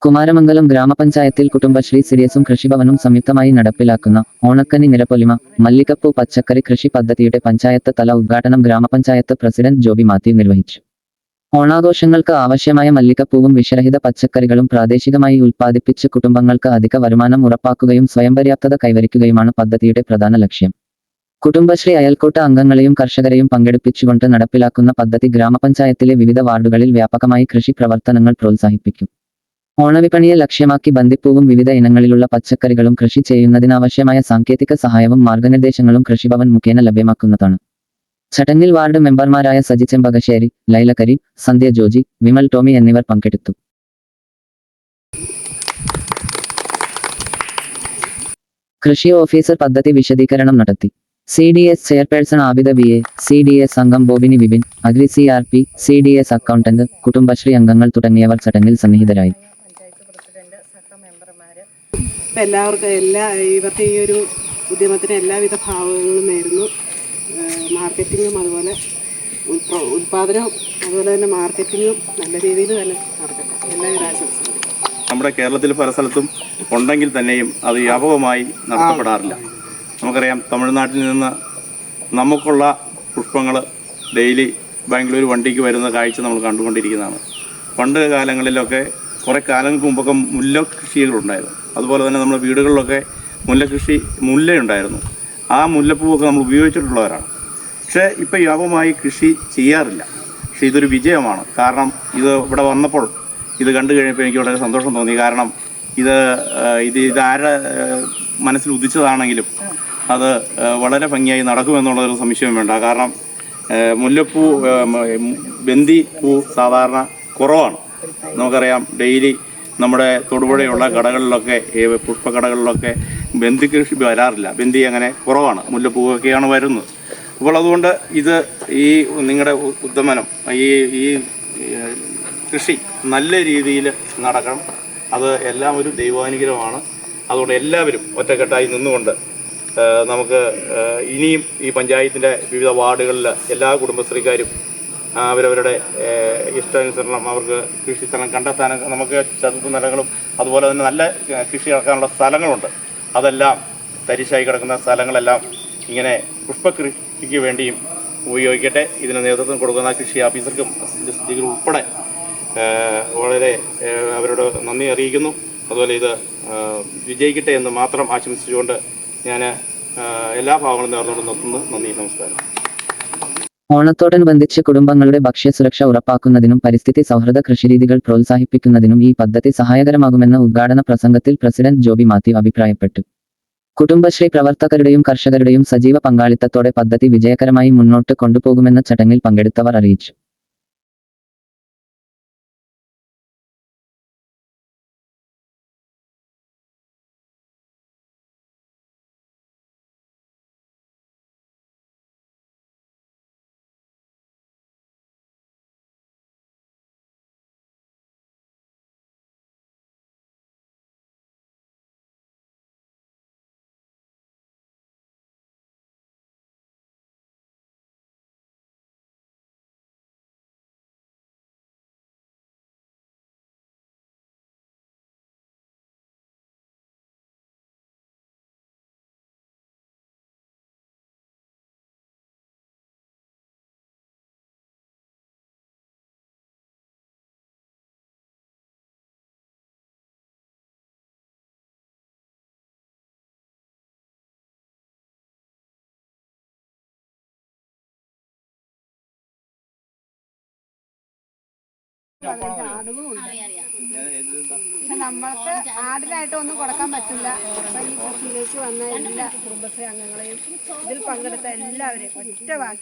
കുമാരമംഗലം ഗ്രാമപഞ്ചായത്തിൽ കുടുംബശ്രീ സിഡിഎസും കൃഷിഭവനും സംയുക്തമായി നടപ്പിലാക്കുന്ന ഓണക്കനി നിരപ്പൊലിമ മല്ലികപ്പൂ പച്ചക്കറി കൃഷി പദ്ധതിയുടെ പഞ്ചായത്ത് തല ഉദ്ഘാടനം ഗ്രാമപഞ്ചായത്ത് പ്രസിഡന്റ് ജോബി മാത്യു നിർവഹിച്ചു. ഓണാഘോഷങ്ങൾക്ക് ആവശ്യമായ മല്ലികപ്പൂവും വിഷരഹിത പച്ചക്കറികളും പ്രാദേശികമായി ഉൽപ്പാദിപ്പിച്ച് കുടുംബങ്ങൾക്ക് അധിക വരുമാനം ഉറപ്പാക്കുകയും സ്വയംപര്യാപ്തത കൈവരിക്കുകയുമാണ് പദ്ധതിയുടെ പ്രധാന ലക്ഷ്യം. കുടുംബശ്രീ അയൽക്കൂട്ട അംഗങ്ങളെയും കർഷകരെയും പങ്കെടുപ്പിച്ചുകൊണ്ട് നടപ്പിലാക്കുന്ന പദ്ധതി ഗ്രാമപഞ്ചായത്തിലെ വിവിധ വാർഡുകളിൽ വ്യാപകമായി കൃഷി പ്രവർത്തനങ്ങൾ പ്രോത്സാഹിപ്പിക്കും. ഓണവിപണിയെ ലക്ഷ്യമാക്കി ബന്ദിപ്പൂവും വിവിധ ഇനങ്ങളിലുള്ള പച്ചക്കറികളും കൃഷി ചെയ്യുന്നതിനാവശ്യമായ സാങ്കേതിക സഹായവും മാർഗനിർദ്ദേശങ്ങളും കൃഷിഭവൻ മുഖേന ലഭ്യമാക്കുന്നതാണ്. ചടങ്ങിൽ വാർഡ് മെമ്പർമാരായ സജി ചെമ്പകശ്ശേരി, ലൈല കരീം, സന്ധ്യ ജോജി, വിമൽ ടോമി എന്നിവർ പങ്കെടുത്തു. കൃഷി ഓഫീസർ പദ്ധതി വിശദീകരണം നടത്തി. CDS chairperson Abida BA, CDS അംഗം Bobini Vipin, agri CRP, CDS accountant, Kudumbashree അംഗങ്ങൾ തുടങ്ങിയവർ ചടങ്ങിൽ സന്നിഹിതരായി. എല്ലാവർക്കും ഇവർക്ക് ഈ ഒരു ഉദ്യമത്തിന് എല്ലാവിധ ഭാവങ്ങളും നേരുന്നു. മാർക്കറ്റിങ്ങും അതുപോലെ ഉൽപ്പാദനവും അതുപോലെ തന്നെ മാർക്കറ്റിങ്ങും നല്ല രീതിയിൽ തന്നെ നടക്കട്ടെ. എല്ലാവിധ ആശംസകളും. നമ്മുടെ കേരളത്തിൽ പല സ്ഥലത്തും ഉണ്ടെങ്കിൽ തന്നെയും അത് വ്യാപകമായി നടത്തപ്പെടാറില്ല. നമുക്കറിയാം, തമിഴ്നാട്ടിൽ നിന്ന് നമുക്കുള്ള പുഷ്പങ്ങൾ ഡെയിലി ബാംഗ്ലൂർ വണ്ടിക്ക് വരുന്ന കാഴ്ച നമ്മൾ കണ്ടുകൊണ്ടിരിക്കുന്നതാണ്. പണ്ട് കാലങ്ങളിലൊക്കെ കുറേ കാലങ്ങൾക്ക് മുമ്പൊക്കെ മുല്ല കൃഷികളുണ്ടായിരുന്നു. അതുപോലെ തന്നെ നമ്മുടെ വീടുകളിലൊക്കെ മുല്ലയുണ്ടായിരുന്നു. ആ മുല്ലപ്പൂവൊക്കെ നമ്മൾ ഉപയോഗിച്ചിട്ടുള്ളവരാണ്. പക്ഷേ ഇപ്പോൾ വ്യാപകമായി കൃഷി ചെയ്യാറില്ല. പക്ഷേ ഇതൊരു വിജയമാണ്. കാരണം ഇത് ഇവിടെ വന്നപ്പോൾ ഇത് കണ്ടു കഴിഞ്ഞപ്പോൾ എനിക്ക് വളരെ സന്തോഷം തോന്നി. കാരണം ഇത് ആരുടെ മനസ്സിൽ ഉദിച്ചതാണെങ്കിലും അത് വളരെ ഭംഗിയായി നടക്കുമെന്നുള്ളതൊരു സംശയം വേണ്ട. കാരണം മുല്ലപ്പൂ, ബന്ദി പൂ സാധാരണ കുറവാണ്. നമുക്കറിയാം, ഡെയിലി നമ്മുടെ തൊടുപുഴയുള്ള കടകളിലൊക്കെ, പുഷ്പക്കടകളിലൊക്കെ ബന്ദി കൃഷി വരാറില്ല. ബന്ദി അങ്ങനെ കുറവാണ്, മുല്ലപ്പൂവൊക്കെയാണ് വരുന്നത്. അപ്പോൾ അതുകൊണ്ട് ഈ നിങ്ങളുടെ ഉദ്യമനം, ഈ കൃഷി നല്ല രീതിയിൽ നടക്കണം. അത് എല്ലാം ഒരു ദൈവാനുഗ്രഹമാണ്. അതുകൊണ്ട് എല്ലാവരും ഒറ്റക്കെട്ടായി നിന്നുകൊണ്ട് നമുക്ക് ഇനിയും ഈ പഞ്ചായത്തിൻ്റെ വിവിധ വാർഡുകളിൽ എല്ലാ കുടുംബശ്രീക്കാരും അവരവരുടെ ഇഷ്ടാനുസരണം അവർക്ക് കൃഷിസ്ഥലം കണ്ടെത്താനും, നമുക്ക് ചതുപ്പ് നിലങ്ങളും അതുപോലെ തന്നെ നല്ല കൃഷി ഇറക്കാനുള്ള സ്ഥലങ്ങളുണ്ട്. അതെല്ലാം തരിശായി കിടക്കുന്ന സ്ഥലങ്ങളെല്ലാം ഇങ്ങനെ പുഷ്പകൃഷിക്ക് വേണ്ടിയും ഉപയോഗിക്കട്ടെ. ഇതിന് നേതൃത്വം കൊടുക്കുന്ന കൃഷി ഓഫീസർക്കും അസിസ്റ്റന്റുകൾ ഉൾപ്പെടെ വളരെ അവരോട് നന്ദി അറിയിക്കുന്നു. അതുപോലെ ഇത് വിജയിക്കട്ടെ എന്ന് മാത്രം ആശംസിച്ചുകൊണ്ട് ഞാൻ എല്ലാ ഭാവങ്ങളും നേർന്നുകൊണ്ട് നിർത്തുന്നു. നന്ദി, നമസ്കാരം. ഓണത്തോടനുബന്ധിച്ച് കുടുംബങ്ങളുടെ ഭക്ഷ്യസുരക്ഷ ഉറപ്പാക്കുന്നതിനും പരിസ്ഥിതി സൗഹൃദ കൃഷിരീതികൾ പ്രോത്സാഹിപ്പിക്കുന്നതിനും ഈ പദ്ധതി സഹായകരമാകുമെന്ന ഉദ്ഘാടന പ്രസംഗത്തിൽ പ്രസിഡന്റ് ജോബി മാത്യു അഭിപ്രായപ്പെട്ടു. കുടുംബശ്രീ പ്രവർത്തകരുടെയും കർഷകരുടെയും സജീവ പങ്കാളിത്തത്തോടെ പദ്ധതി വിജയകരമായി മുന്നോട്ട് കൊണ്ടുപോകുമെന്ന് ചടങ്ങിൽ പങ്കെടുത്തവർ അറിയിച്ചു. പക്ഷെ നമ്മൾക്ക് ആടിനായിട്ട് ഒന്നും കൊടുക്കാൻ പറ്റില്ല. അപ്പൊ ഈ കൃഷിയിലേക്ക് വന്ന എല്ലാ കുടുംബശ്രീ അംഗങ്ങളെയും ഇതിൽ പങ്കെടുത്ത എല്ലാവരെയും ഒറ്റ വാക്കി